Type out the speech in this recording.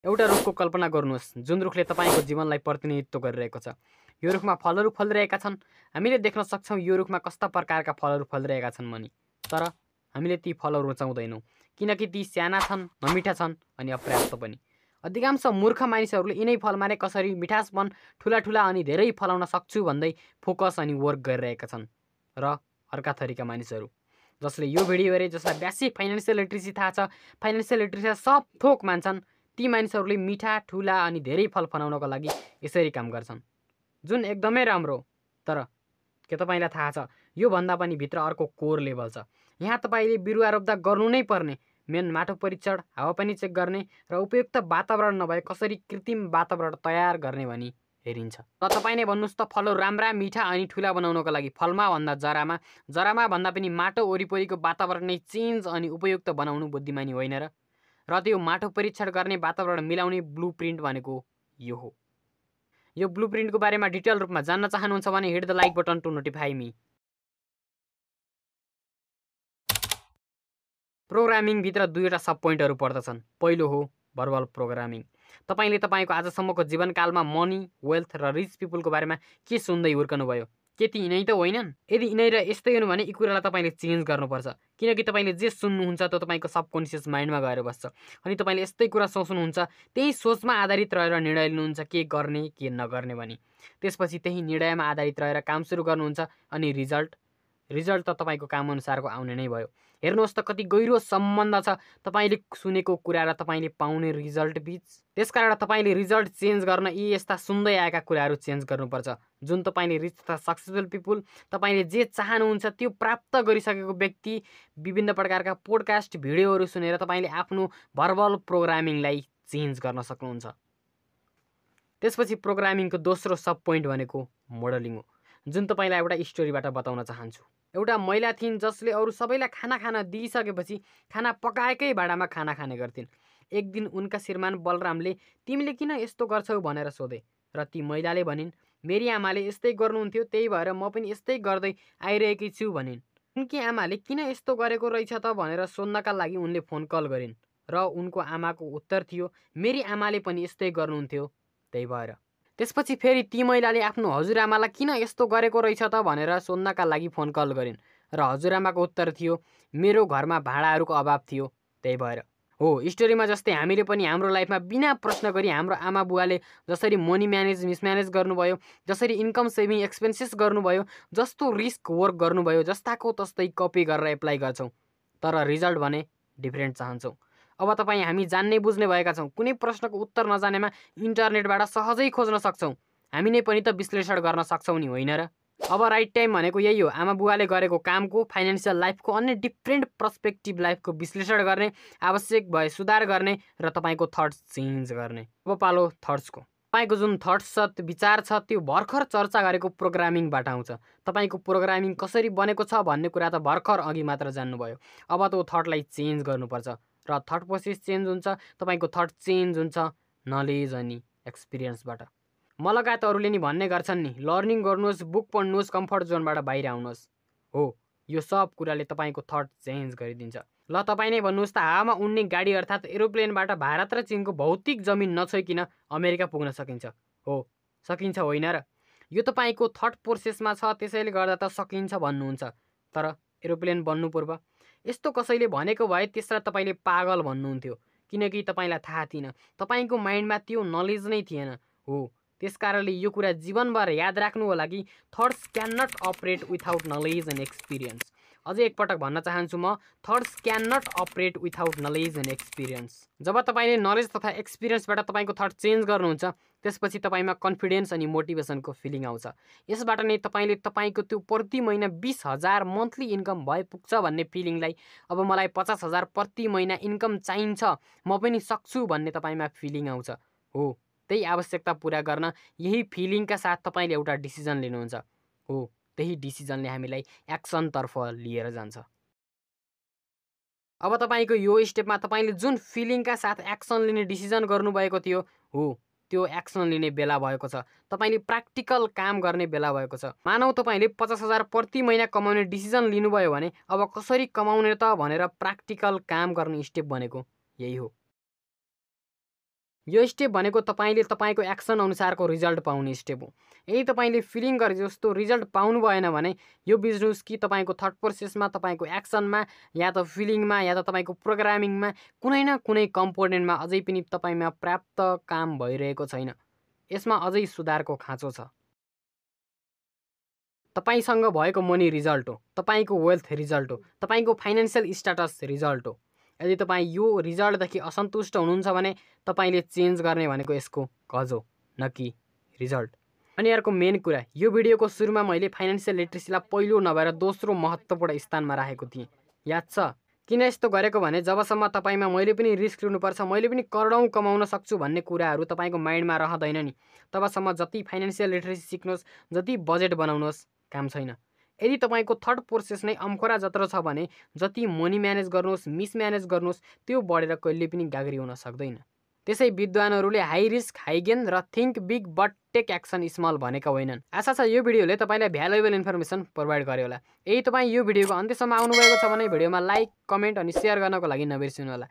एउटा रुखको कल्पना गर्नुहोस् जुन रुखले तपाईँको जीवनलाई प्रतिनिधित्व गरिरहेको छ। यो रुखमा फलहरू फलिरहेका छन्। हामीले देख्न सक्छौँ यो रुखमा कस्ता प्रकारका फलहरू फलिरहेका छन् भनी। तर हामीले ती फलहरू रुचाउँदैनौँ किनकि ती साना छन्, नमिठा छन् अनि अपर्याप्त पनि। अधिकांश मूर्ख मानिसहरूले यिनै फलमा नै कसरी मिठासपन ठुला ठुला अनि धेरै फलाउन सक्छु भन्दै फोकस अनि वर्क गरिरहेका छन्। र अर्का थरीका मानिसहरू जसले यो भिडियो हेरे, जसलाई बेसिक फाइनेन्सियल लिटरेसी थाहा छ, फाइनेन्सियल लिटरेसी सब थोक मान्छन्, ती मानिसहरूले मिठा ठुला अनि धेरै फल बनाउनको लागि यसरी काम गर्छन्, जुन एकदमै राम्रो। तर के तपाईँलाई थाहा छ यो भन्दा पनि भित्र अर्को कोर लेभल छ। यहाँ तपाईँले बिरुवा रोप्दा गर्नु नै पर्ने मेन माटो परीक्षण, हावापानी चेक गर्ने र उपयुक्त वातावरण नभए कसरी कृत्रिम वातावरण तयार गर्ने भनी हेरिन्छ। र तपाईँ नै भन्नुहोस् त फलहरू राम्रा मिठा अनि ठुला बनाउनको लागि फलमा भन्दा जरामा भन्दा पनि माटो वरिपरिको वातावरण नै चेन्ज अनि उपयुक्त बनाउनु बुद्धिमानी होइन र? र त्यो माटो परीक्षण गर्ने वातावरण मिलाउने ब्लुप्रिन्ट भनेको यो हो। यो ब्लुप्रिन्टको बारेमा डिटेल रूपमा जान्न चाहनुहुन्छ भने hit the like button to notify me. Programming भित्र दुईवटा सब पोइन्टहरू पर्दछन्। पहिलो हो भर्बल प्रोग्रामिङ। तपाईँले तपाईँको आजसम्मको जीवनकालमा मनी, वेल्थ र रिच पिपुलको बारेमा के सुन्दै हुर्कनु भयो? के ती यिनै त होइनन्? यदि यिनै र यस्तै हुनु भने यी कुरालाई तपाईँले चेन्ज गर्नुपर्छ, किनकि तपाईँले जे सुन्नुहुन्छ त्यो तपाईँको सबकन्सियस माइन्डमा गएर बस्छ अनि तपाईँले यस्तै कुरा सोच्नुहुन्छ, त्यही सोचमा आधारित रहेर निर्णय लिनुहुन्छ के गर्ने के नगर्ने भनी। त्यसपछि त्यही निर्णयमा आधारित रहेर काम सुरु गर्नुहुन्छ अनि रिजल्ट त तपाईँको काम अनुसारको आउने नै भयो। हेर्नुहोस् त कति गहिरो सम्बन्ध छ तपाईँले सुनेको कुरा र तपाईँले पाउने रिजल्ट बीच। त्यसकारण तपाईँले रिजल्ट चेन्ज गर्न यी यस्ता सुन्दै आएका कुराहरू चेन्ज गर्नुपर्छ, जुन तपाईँले रिच तथा सक्सेसफुल पिपुल, तपाईँले जे चाहनुहुन्छ त्यो प्राप्त गरिसकेको व्यक्ति, विभिन्न प्रकारका पोडकास्ट भिडियोहरू सुनेर तपाईँले आफ्नो भर्बल प्रोग्रामिङलाई चेन्ज गर्न सक्नुहुन्छ। त्यसपछि प्रोग्रामिङको दोस्रो सब पोइन्ट भनेको मोडलिङ हो, जुन तपाईँलाई एउटा स्टोरीबाट बताउन चाहन्छु। एउटा महिला थिइन् जसले अरू सबैलाई खाना खान दिइसकेपछि खाना पकाएकै भाँडामा खाना खाने गर्थिन्। एक दिन उनका श्रीमान बलरामले तिमीले किन यस्तो गर्छौ भनेर सोधे र ती महिलाले भनिन् मेरी आमाले यस्तै गर्नुहुन्थ्यो, त्यही भएर म पनि यस्तै गर्दै आइरहेकी छु भनिन्। उनकी आमाले किन यस्तो गरेको रहेछ त भनेर सोध्नका लागि उनले फोन कल गरिन् र उनको आमाको उत्तर थियो मेरी आमाले पनि यस्तै गर्नुहुन्थ्यो, त्यही भएर। त्यसपछि फेरि ती महिलाले आफ्नो हजुरआमालाई किन यस्तो गरेको रहेछ त भनेर सोध्नका लागि फोन कल गरिन् र हजुरआमाको उत्तर थियो मेरो घरमा भाँडाहरूको अभाव थियो, त्यही भएर। हो, स्टोरीमा जस्तै हामीले पनि हाम्रो लाइफमा बिना प्रश्न गरी हाम्रो आमा बुवाले जसरी मनी म्यानेज मिसम्यानेज गर्नुभयो, जसरी इन्कम सेभिङ एक्सपेन्सेस गर्नुभयो, जस्तो रिस्क वर्क गर्नुभयो, जस्ताको तस्तै कपी गरेर एप्लाई गर्छौँ, तर रिजल्ट भने डिफ्रेन्ट चाहन्छौँ। अब तपाईँ हामी जान्ने बुझ्ने भएका छौँ। कुनै प्रश्नको उत्तर नजानेमा इन्टरनेटबाट सहजै खोज्न सक्छौँ। हामी नै पनि त विश्लेषण गर्न सक्छौँ नि, होइन र? अब राइट टाइम भनेको यही हो, आमा बुवाले गरेको कामको, फाइनेन्सियल लाइफको, अन्य डिफ्रेन्ट पर्सपेक्टिभ लाइफको विश्लेषण गर्ने, आवश्यक भए सुधार गर्ने र तपाईँको थट्स चेन्ज गर्ने। अब पालो थट्सको। तपाईँको जुन थट्स छ, त्यो विचार छ, त्यो भर्खर चर्चा गरेको प्रोग्रामिङबाट आउँछ। तपाईँको प्रोग्रामिङ कसरी बनेको छ भन्ने कुरा त भर्खर अघि मात्र जान्नुभयो। अब त्यो थटलाई चेन्ज गर्नुपर्छ र थट प्रोसेस चेन्ज हुन्छ, तपाईँको थट चेन्ज हुन्छ नलेज अनि एक्सपिरियन्सबाट। म लगायत अरूले नि भन्ने गर्छन् नि लर्निङ गर्नुहोस्, बुक पढ्नुहोस्, कम्फर्ट जोनबाट बाहिर आउनुहोस्। हो, यो सब कुराले तपाईँको थट चेन्ज गरिदिन्छ। ल तपाईँ नै भन्नुहोस् त हावामा उड्ने गाडी अर्थात् एरोप्लेनबाट भारत र चीनको भौतिक जमिन नछोइकन अमेरिका पुग्न सकिन्छ? हो, सकिन्छ होइन र? यो तपाईँको थट प्रोसेसमा छ, त्यसैले गर्दा त सकिन्छ भन्नुहुन्छ। तर एरोप्लेन बन्नु पूर्व यस्तो कसैले भनेको भए त्यसलाई तपाईँले पागल भन्नुहुन्थ्यो, किनकि तपाईँलाई थाहा थिएन, तपाईँको माइन्डमा त्यो नलेज नै थिएन। हो, त्यसकारणले यो कुरा जीवनभर याद राख्नु होला कि that's can not operate without knowledge and experience. अझै एकपटक भन्न चाहन्छु म, that's can not operate without knowledge and experience. जब तपाईँले नलेज तथा एक्सपिरियन्सबाट तपाईँको थट चेन्ज गर्नुहुन्छ, त्यसपछि तपाईँमा कन्फिडेन्स अनि मोटिभेसनको फिलिङ आउँछ। यसबाट नै तपाईँले तपाईँको त्यो प्रति महिना 20,000 मन्थली इन्कम भए पुग्छ भन्ने फिलिङलाई अब मलाई 50,000 प्रति महिना इन्कम चाहिन्छ, म पनि सक्छु भन्ने तपाईँमा फिलिङ आउँछ। हो, त्यही आवश्यकता पुरा गर्न यही फिलिङका साथ तपाईँले एउटा डिसिजन लिनुहुन्छ। हो, त्यही डिसिजनले हामीलाई एक्सनतर्फ लिएर जान्छ। अब तपाईँको यो स्टेपमा तपाईँले जुन फिलिङका साथ एक्सन लिने डिसिजन गर्नुभएको थियो, हो त्यो एक्सन लिने बेला भएको छ। तपाईँले प्र्याक्टिकल काम गर्ने बेला भएको छ। मानौ तपाईँले 50,000 प्रति महिना कमाउने डिसिजन लिनुभयो भने अब कसरी कमाउने त भनेर प्र्याक्टिकल काम गर्ने स्टेप भनेको यही हो। यो स्टेप भनेको तपाईँले तपाईँको एक्सन अनुसारको रिजल्ट पाउने स्टेप हो। यदि तपाईँले फिलिङ गरे जस्तो रिजल्ट पाउनु भएन भने यो बिजनेस कि तपाईँको थट प्रोसेसमा, तपाईँको एक्सनमा, या त फिलिङमा, या त तपाईँको प्रोग्रामिङमा कुनै न कुनै कम्पोनेन्टमा अझै पनि तपाईँमा पर्याप्त काम भइरहेको छैन। यसमा अझै सुधारको खाँचो छ। तपाईसँग भएको मनी रिजल्ट हो, तपाईँको वेल्थ रिजल्ट हो, तपाईँको फाइनेन्सियल स्ट्याटस रिजल्ट हो। यदि तपाईँ यो रिजल्टदेखि असन्तुष्ट हुनुहुन्छ भने तपाईँले चेन्ज गर्ने भनेको यसको कज हो, न कि रिजल्ट। अनि अर्को मेन कुरा, यो भिडियोको सुरुमा मैले फाइनेन्सियल लिट्रेसीलाई पहिलो नभएर दोस्रो महत्त्वपूर्ण स्थानमा राखेको थिएँ, याद छ? किन यस्तो गरेको भने जबसम्म तपाईँमा मैले पनि रिस्क लिनुपर्छ, मैले पनि करोडौँ कमाउन सक्छु भन्ने कुराहरू तपाईँको माइन्डमा रहँदैन नि, तबसम्म जति फाइनेन्सियल लिट्रेसी सिक्नुहोस्, जति बजेट बनाउनुहोस्, काम छैन। यदि तपाईँको थर्ड प्रोसेस नै अम्खोरा जत्रो छ भने जति मनी म्यानेज गर्नुहोस्, मिसम्यानेज गर्नुहोस्, त्यो बढेर कहिले पनि गाग्री हुन सक्दैन। त्यसै विद्वानहरूले हाई रिस्क हाई गेन र think big but take action small भनेका होइनन्। आशा छ यो भिडियोले तपाईँलाई भ्यालुएबल इन्फर्मेसन प्रोभाइड गर्यो होला। यदि तपाईँ यो भिडियोको अन्त्यसम्म आउनुभएको छ भने भिडियोमा लाइक, कमेन्ट अनि सेयर गर्नको लागि नबिर्सिनु होला।